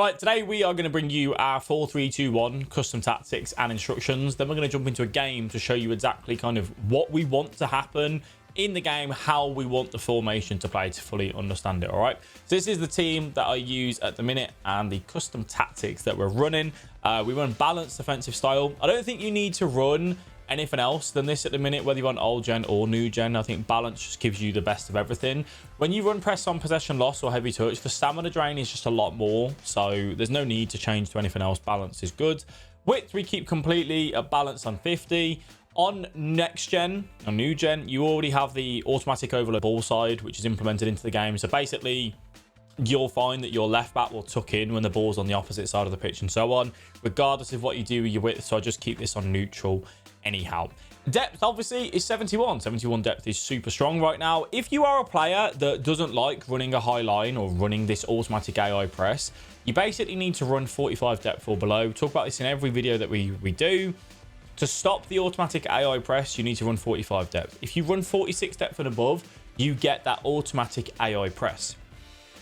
Right, today we are going to bring you our 4-3-2-1 custom tactics and instructions. Then we're going to jump into a game to show you exactly kind of what we want to happen in the game, how we want the formation to play to fully understand it. All right, so this is the team that I use at the minute and the custom tactics that we're running. We run balanced defensive style. I don't think you need to run anything else than this at the minute, whether you want old gen or new gen. I think balance just gives you the best of everything. When you run press on possession loss or heavy touch, the stamina drain is just a lot more, so there's no need to change to anything else. Balance is good. Width we keep completely at balance on 50. On next gen or new gen, you already have the automatic overload ball side, which is implemented into the game. So basically you'll find that your left back will tuck in when the ball's on the opposite side of the pitch and so on, regardless of what you do with your width. So I just keep this on neutral anyhow. Depth obviously is 71 depth is super strong right now. If you are a player that doesn't like running a high line or running this automatic AI press, you basically need to run 45 depth or below. We talk about this in every video that we do. To stop the automatic AI press, you need to run 45 depth. If you run 46 depth and above, you get that automatic AI press.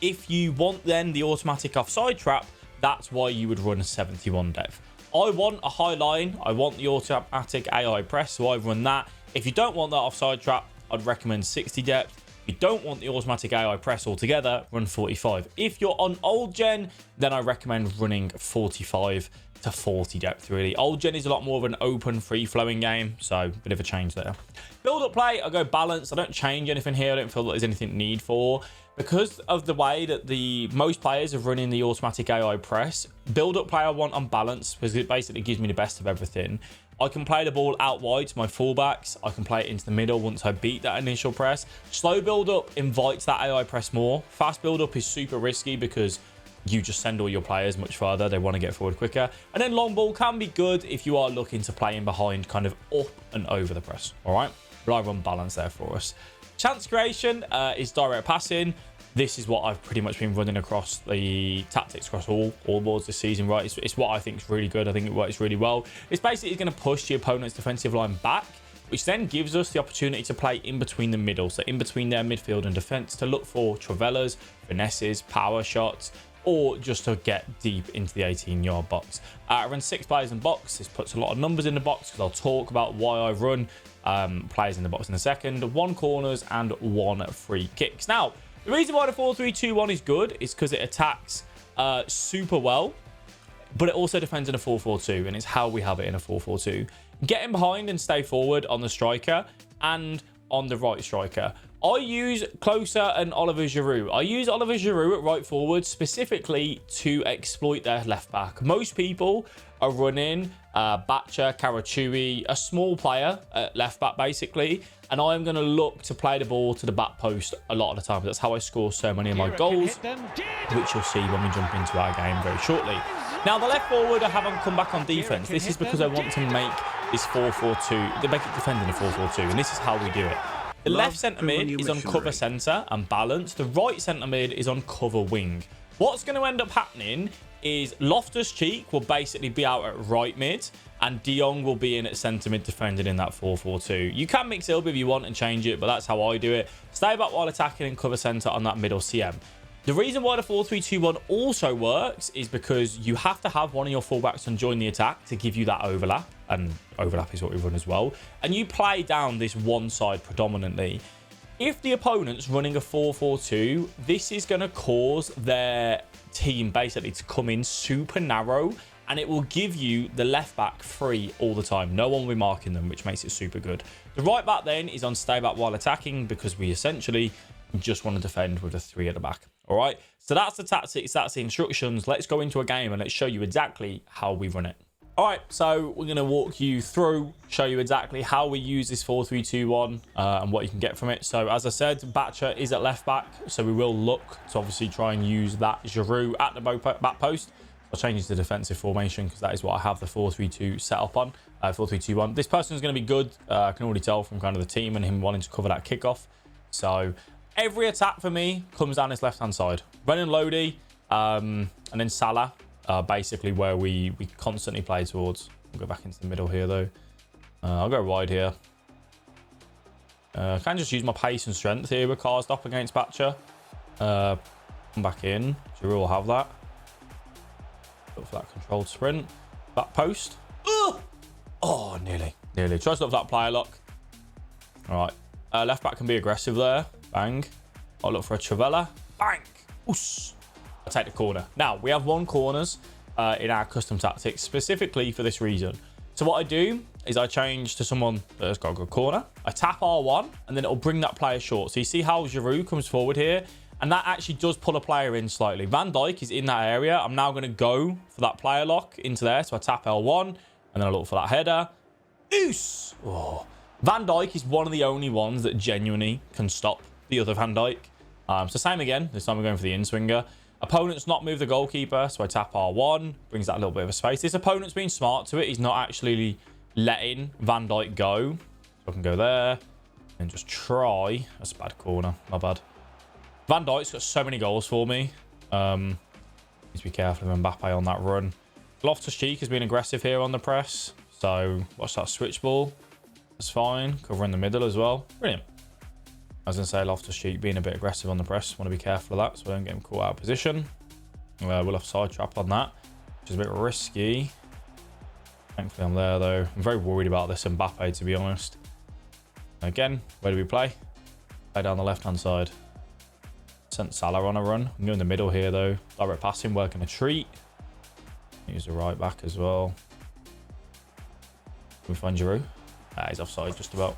If you want then the automatic offside trap, that's why you would run a 71 depth. I want a high line. I want the automatic AI press, so I run that. If you don't want that offside trap, I'd recommend 60 depth. If you don't want the automatic AI press altogether, run 45. If you're on old gen, then I recommend running 45 to 40 depth, really. Old gen is a lot more of an open, free-flowing game, so a bit of a change there. Build-up play, I go balance. I don't change anything here. I don't feel that there's anything need for. Because of the way that most players are running the automatic AI press, build-up play I want on balance, because it basically gives me the best of everything. I can play the ball out wide to my fullbacks. I can play it into the middle once I beat that initial press. Slow build-up invites that AI press more. Fast build-up is super risky because you just send all your players much further. They want to get forward quicker. And then long ball can be good if you are looking to play in behind, kind of up and over the press. All right, but I run balance there for us. Chance creation is direct passing. This is what I've pretty much been running across the tactics across all boards this season, right? It's what I think is really good. I think it works really well. It's basically going to push the opponent's defensive line back, which then gives us the opportunity to play in between the middle. So in between their midfield and defense to look for travellas, finesses, power shots, or just to get deep into the 18-yard box. I run 6 players in box. This puts a lot of numbers in the box because I'll talk about why I run players in the box in a second. 1 corners and 1 free kicks. Now, the reason why the 4-3-2-1 is good is because it attacks super well, but it also defends in a 4-4-2, and it's how we have it in a 4-4-2. Get in behind and stay forward on the striker and on the right striker. I use Closer and Oliver Giroud. I use Oliver Giroud at right forward specifically to exploit their left back. Most people are running Batcher, Karachui, a small player at left back basically, and I'm going to look to play the ball to the back post a lot of the time. That's how I score so many of my goals, which you'll see when we jump into our game very shortly. Now, the left forward, I haven't come back on defense. This is because I want to make this 4-4-2, to make it defend in a 4-4-2, and this is how we do it. The left centre mid is on cover centre and balance. The right centre mid is on cover wing. What's going to end up happening is Loftus-Cheek will basically be out at right mid, and De Jong will be in at centre mid defending in that 4-4-2. You can mix it up if you want and change it, but that's how I do it. Stay back while attacking and cover centre on that middle CM. The reason why the 4-3-2-1 also works is because you have to have one of your fullbacks and join the attack to give you that overlap, and overlap is what we run as well. And you play down this one side predominantly. If the opponent's running a 4-4-2, this is going to cause their team basically to come in super narrow, and it will give you the left back free all the time. No one will be marking them, which makes it super good. The right back then is on stay back while attacking because we essentially just want to defend with a 3 at the back. All right, so that's the tactics, that's the instructions. Let's go into a game and let's show you exactly how we run it. All right, so we're going to walk you through, show you exactly how we use this 4-3-2-1 and what you can get from it. So as I said, Batcher is at left back, so we will look to obviously try and use that Giroud at the back post. I'll change it to defensive formation because that is what I have the 4-3-2 set up on, 4-3-2-1. This person is going to be good. I can already tell from kind of the team and him wanting to cover that kickoff. So every attack for me comes down this left-hand side. Brennan Lodi and then Salah. Basically where we constantly play towards. I'll go back into the middle here though. I'll go wide here. I can just use my pace and strength here with Karsdorp against Batcher. Come back in. Giroud will have that. Look for that controlled sprint. Back post. Ugh! Oh, nearly. Nearly. Tries to look for that player lock. All right. Left back can be aggressive there. Bang. I'll look for a Travella. Bang. Oos. I'll take the corner. Now, we have 1 corners in our custom tactics, specifically for this reason. So what I do is I change to someone that has got a good corner. I tap R1, and then it'll bring that player short. So you see how Giroud comes forward here, and that actually does pull a player in slightly. Van Dijk is in that area. I'm now going to go for that player lock into there. So I tap L1, and then I look for that header. Oos! Oh. Van Dijk is one of the only ones that genuinely can stop the other Van Dijk. So same again. This time we're going for the in-swinger. Opponent's not moved the goalkeeper, so I tap R1. Brings that little bit of a space. This opponent's been smart to it. He's not actually letting Van Dijk go. So I can go there and just try. That's a bad corner. My bad. Van Dijk's got so many goals for me. Need to be careful of Mbappe on that run. Loftus-Cheek has been aggressive here on the press. So watch that switch ball. That's fine. Covering the middle as well. Brilliant. I was going to say Loftus-Cheek being a bit aggressive on the press. Want to be careful of that so I don't get him caught out of position. We'll have side trap on that, which is a bit risky. Thankfully I'm there though. I'm very worried about this Mbappe, to be honest. Again, where do we play? Play down the left-hand side. Sent Salah on a run. I'm going in the middle here though. Direct passing, working a treat. Use the right back as well. Can we find Giroud? He's offside just about.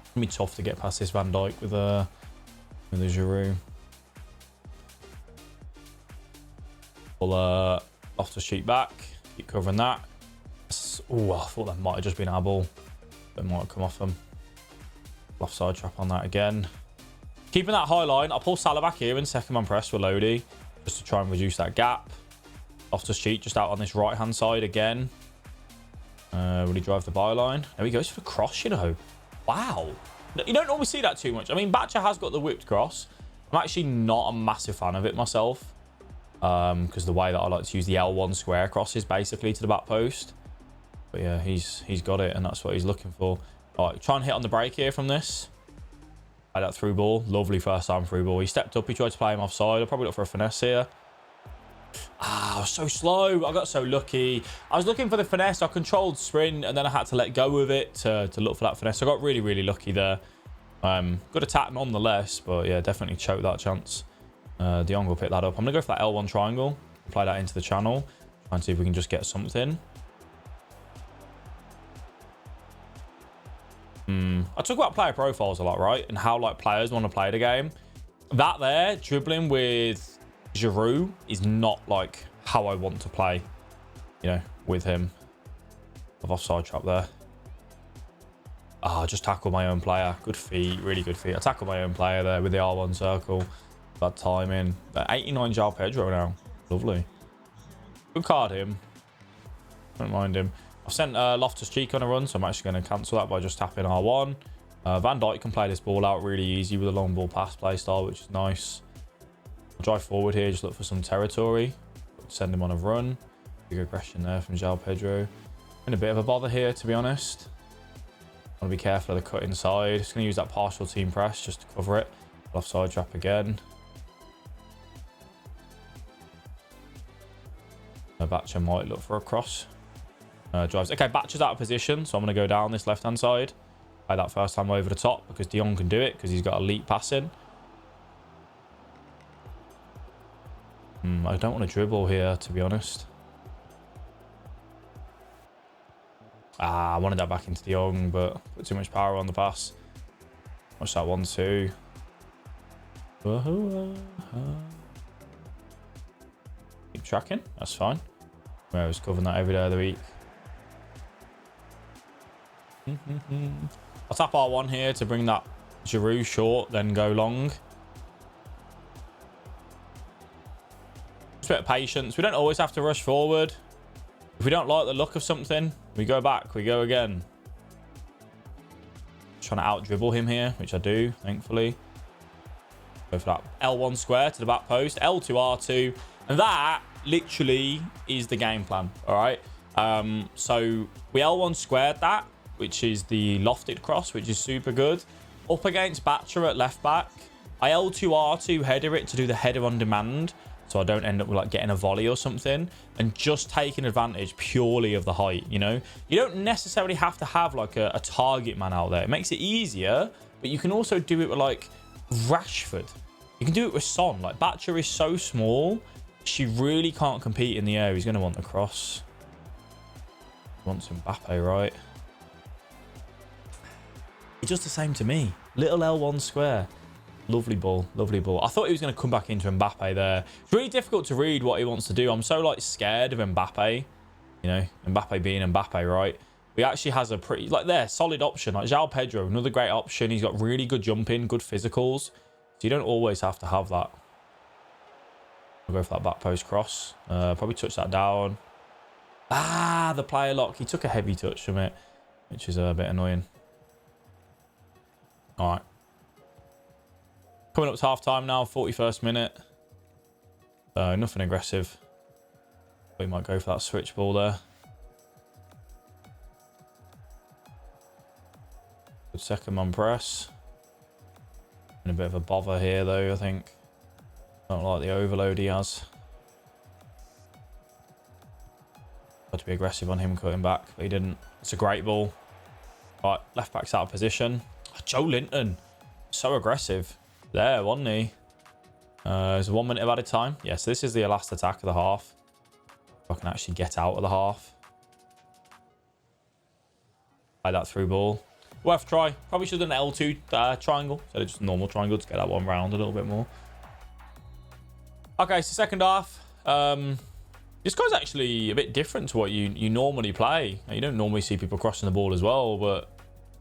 It's going to be tough to get past this Van Dijk with the Giroud. We'll off the sheet back. Keep covering that. Oh, I thought that might have just been our ball. It might have come off them. Offside trap on that again. Keeping that high line. I'll pull Salah back here in second man press for Lodi. Just to try and reduce that gap. Off the sheet just out on this right hand side again. Will he drive the byline? There he goes for the cross, you know. Wow. You don't normally see that too much. I mean, Batcher has got the whipped cross. I'm actually not a massive fan of it myself. Because the way that I like to use the L1 square crosses basically to the back post. But yeah, he's got it and that's what he's looking for. All right, try and hit on the break here from this. Play that through ball. Lovely first time through ball. He stepped up. He tried to play him offside. I'll probably look for a finesse here. I was so slow. I got so lucky. I was looking for the finesse. I controlled sprint and then I had to let go of it to look for that finesse. I got really, really lucky there. Good attack nonetheless, but yeah, definitely choked that chance. De Jong will pick that up. I'm going to go for that L1 triangle. Apply that into the channel. Try and see if we can just get something. I talk about player profiles a lot, right? And how like players want to play the game. That there, dribbling with Giroud is not like how I want to play, you know, with him. I've offside trap there. Just tackle my own player. Good feet, really good feet. I tackle my own player there with the R1 circle. Bad timing. 89 João Pedro now. Lovely. Good card him. Don't mind him. I've sent Loftus-Cheek on a run, so I'm actually going to cancel that by just tapping R1. Van Dijk can play this ball out really easy with a long ball pass play style, which is nice. I'll drive forward here, just look for some territory. Send him on a run. Big aggression there from João Pedro. In a bit of a bother here, to be honest. I want to be careful of the cut inside. Just going to use that partial team press just to cover it. Offside trap again. Batcher might look for a cross. Drives. Okay, Batcher's out of position, so I'm going to go down this left-hand side. Play that first time over the top because De Jong can do it because he's got elite passing. I don't want to dribble here, to be honest. I wanted that back into De Jong, but put too much power on the pass. Watch that 1-2. Keep tracking. That's fine. I was covering that every day of the week. I'll tap R1 here to bring that Giroud short, then go long. Just a bit of patience. We don't always have to rush forward. If we don't like the look of something, we go back, we go again. Trying to out dribble him here, which I do, thankfully. Go for that L1 square to the back post, L2, R2. And that literally is the game plan, all right? So we L1 squared that, which is the lofted cross, which is super good. Up against Batcher at left back. I L2, R2 header it to do the header on demand. so I don't end up with like getting a volley or something, and just taking advantage purely of the height. You know, you don't necessarily have to have like a target man out there. It makes it easier, but you can also do it with like Rashford. You can do it with Son. Like Batcher is so small, she really can't compete in the air. He's going to want the cross. He wants Mbappe, right? It's just the same to me. Little L1 square. Lovely ball. Lovely ball. I thought he was going to come back into Mbappe there. It's really difficult to read what he wants to do. I'm so, like, scared of Mbappe. You know, Mbappe being Mbappe, right? He actually has a pretty, like, there, solid option. Like, João Pedro, another great option. He's got really good jumping, good physicals. So you don't always have to have that. I'll go for that back post cross. Probably touch that down. Ah, the player lock. He took a heavy touch from it, which is a bit annoying. All right. Coming up to half time now, 41st minute. Nothing aggressive. We might go for that switch ball there. Good second man press. And a bit of a bother here though, I think. Not like the overload he has. Got to be aggressive on him cutting back, but he didn't. It's a great ball. Right, left back's out of position. Oh, Joe Linton. So aggressive. There, wasn't he? There's 1 minute of added time. Yes, yeah, so this is the last attack of the half. If I can actually get out of the half. Play that through ball. Worth a try. Probably should have done an L2 triangle. So just a normal triangle to get that one round a little bit more. Okay, so second half. This guy's actually a bit different to what you normally play. You don't normally see people crossing the ball as well, but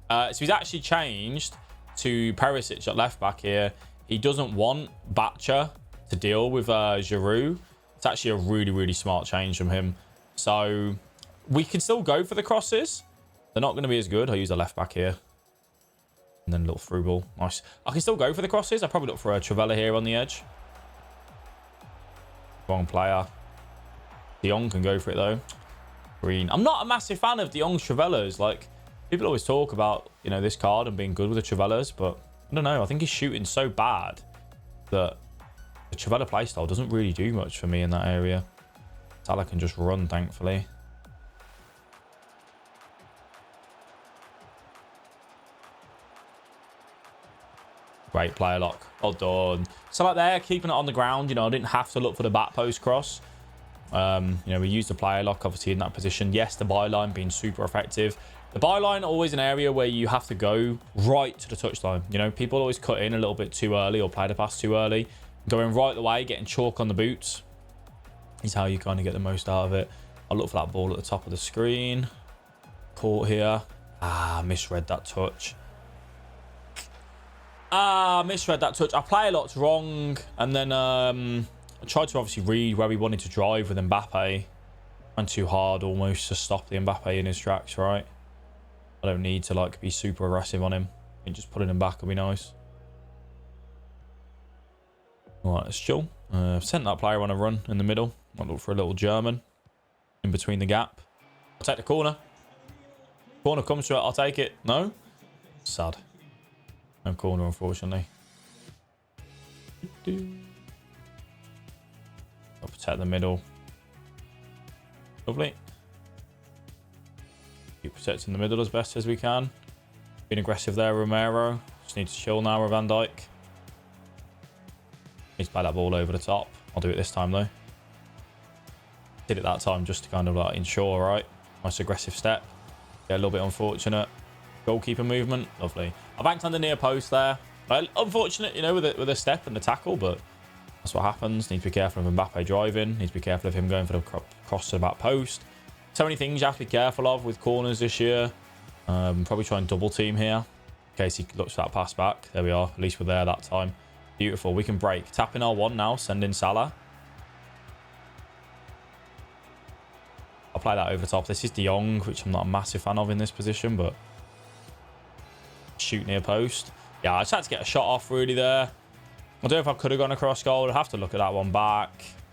so he's actually changed to Perisic at left back here. He doesn't want Batcher to deal with Giroud. It's actually a really, really smart change from him. So we can still go for the crosses. They're not going to be as good. I'll use the left back here. And then a little through ball. Nice. I can still go for the crosses. I probably look for a Travella here on the edge. Wrong player. De Jong can go for it though. Green. I'm not a massive fan of De Jong's Travellas. Like, people always talk about, you know, this card and being good with the Travellas, but I don't know. I think he's shooting so bad that the Travella playstyle doesn't really do much for me in that area. Salah can just run, thankfully. Great player lock. Well done. So like there, keeping it on the ground, you know, I didn't have to look for the back post cross. You know, we used the player lock obviously in that position. Yes, the byline being super effective. The byline always an area where you have to go right to the touchline. You know, people always cut in a little bit too early or play the pass too early. Going right the way, getting chalk on the boots is how you kind of get the most out of it. I'll look for that ball at the top of the screen. Caught here. Ah, misread that touch. Misread that touch. I play a lot wrong, and then I tried to obviously read where we wanted to drive with Mbappe. Went too hard almost to stop the Mbappe in his tracks, right? I don't need to like be super aggressive on him. I think just putting him back will be nice. Alright, let's chill. Sent that player on a run in the middle. Might look for a little German in between the gap. I'll take the corner. Corner comes to it, I'll take it. No? Sad. No corner, unfortunately. I'll protect the middle. Lovely. Keep protecting the middle as best as we can. Being aggressive there, Romero. Just need to chill now with Van Dijk. Need to play that ball over the top. I'll do it this time though. Did it that time just to kind of like ensure, right? Nice aggressive step. Yeah, a little bit unfortunate. Goalkeeper movement. Lovely. I banked on the near post there. Unfortunate, you know, with a step and the tackle, but that's what happens. Need to be careful of Mbappe driving. Need to be careful of him going for the cross to the back post. So many things you have to be careful of with corners this year. Probably try and double team here in case he looks for that pass back. There we are. At least we're there that time. Beautiful. We can break. Tapping R1 now. Send in Salah. I'll play that over the top. This is De Jong, which I'm not a massive fan of in this position, but shoot near post. Yeah, I just had to get a shot off really there. I don't know if I could have gone across goal. I'd have to look at that one back.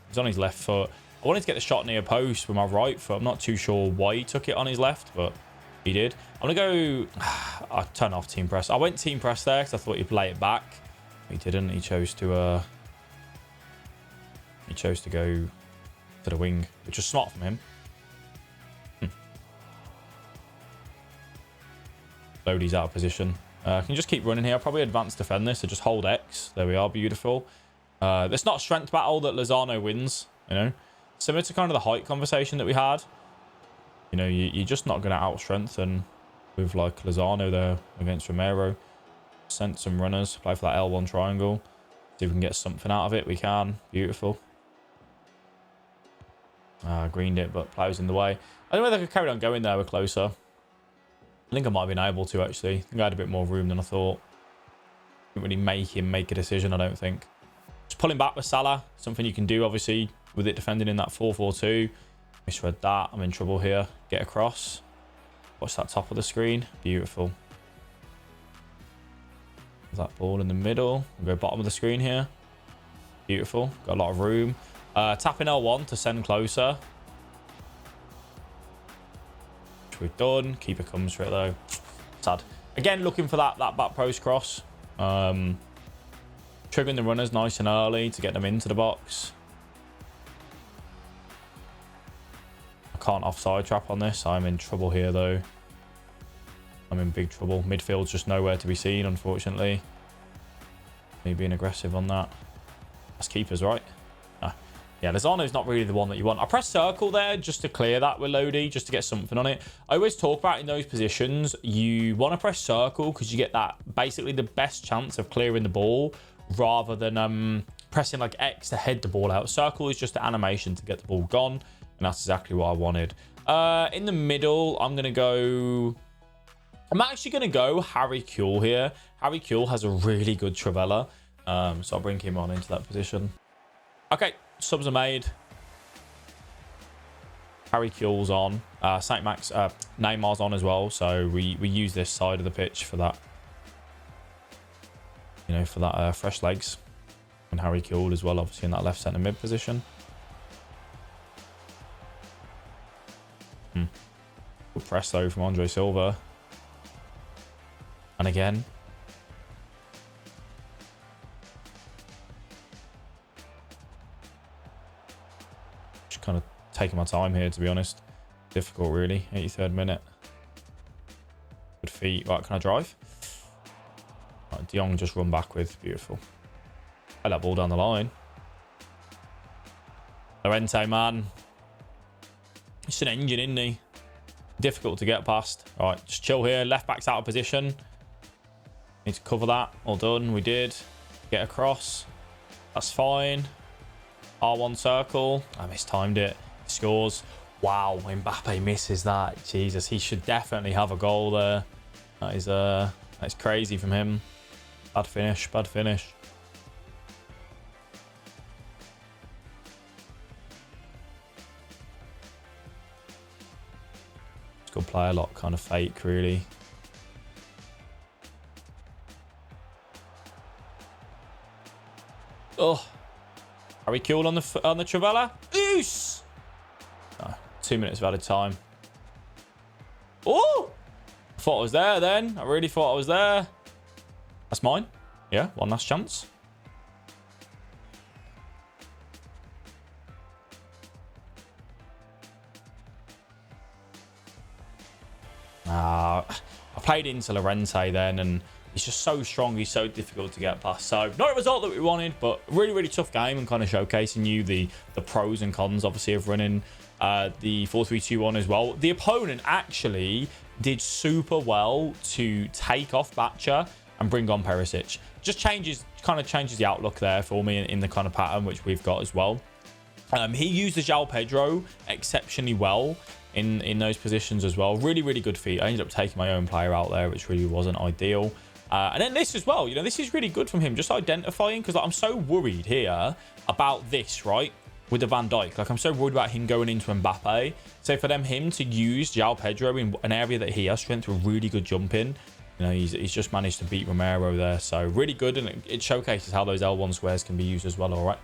He's on his left foot. I wanted to get the shot near post with my right foot. I'm not too sure why he took it on his left, but he did. I'm going to go... I turn off team press. I went team press there because I thought he'd play it back. He didn't. He chose to He chose to go to the wing, which was smart from him. Lodi's out of position. Can just keep running here. I'll probably advance defend this, so just hold X. There we are, beautiful. It's not a strength battle that Lozano wins, you know. Similar to kind of the height conversation that we had. You know, you're just not going to out-strengthen with, like, Lozano there against Romero. Sent some runners. Play for that L1 triangle. See if we can get something out of it. We can. Beautiful. Greened it, but players in the way. I don't know whether I could carry on going there. We're closer. I think I might have been able to, actually. I think I had a bit more room than I thought. Didn't really make him make a decision, I don't think. Just pulling back with Salah. Something you can do, obviously, with it defending in that 4-4-2. Misread that. I'm in trouble here. Get across. Watch that top of the screen. Beautiful. There's that ball in the middle. We'll go bottom of the screen here. Beautiful. Got a lot of room. Tapping L1 to send closer. Which we've done. Keeper comes for it, though. Sad. Again, looking for that back post cross. Triggering the runners nice and early to get them into the box. I can't offside trap on this. I'm in trouble here, though. I'm in big trouble. Midfield's just nowhere to be seen, unfortunately. Me being aggressive on that. That's keepers, right? No. Yeah, Lozano's not really the one that you want. I press circle there just to clear that with Lodi, just to get something on it. I always talk about in those positions, you want to press circle because you get that basically the best chance of clearing the ball rather than pressing like X to head the ball out. Circle is just an animation to get the ball gone, and that's exactly what I wanted. In the middle, I'm actually going to go Harry Kewell here. Harry Kewell has a really good Trivela, so I'll bring him on into that position. Okay, subs are made. Harry Kewell's on. St. Max, Neymar's on as well, so we use this side of the pitch for that. You know, for that fresh legs. And Harry Kewell as well, obviously in that left centre mid position. Good press though from Andre Silva. And again. Just kind of taking my time here, to be honest. Difficult, really. 83rd minute. Good feet. Right, can I drive? Right, De Jong just run back with. Beautiful. Play that ball down the line. Llorente, man. It's an engine, isn't he? Difficult to get past. All right, just chill here. Left back's out of position. Need to cover that. All done. We did. Get across. That's fine. R1 circle. I mistimed it. Scores. Wow, Mbappe misses that. Jesus, he should definitely have a goal there. That's crazy from him. Bad finish. Bad finish. Good play, a lot kind of fake, really. Oh, Harry Kewell on the Trivela. Oos! No, 2 minutes of added time. Oh, I thought I was there then. I really thought I was there. That's mine. Yeah, one last chance. I played into Llorente then, and he's just so strong. He's so difficult to get past. So not a result that we wanted, but really, really tough game, and kind of showcasing you the pros and cons, obviously, of running the 4-3-2-1 as well. The opponent actually did super well to take off Batcher and bring on Perisic. Just kind of changes the outlook there for me in the kind of pattern which we've got as well. He used the João Pedro exceptionally well in those positions as well. Really, really good feat. I ended up taking my own player out there, which really wasn't ideal. And then this as well. You know, this is really good from him, just identifying, because I'm so worried here about this, right, with the Van Dijk. Like, I'm so worried about him going into Mbappe. So for him to use João Pedro in an area that he has strength, a really good jump in. You know, he's just managed to beat Romero there. So really good, and it showcases how those L1 squares can be used as well. All right.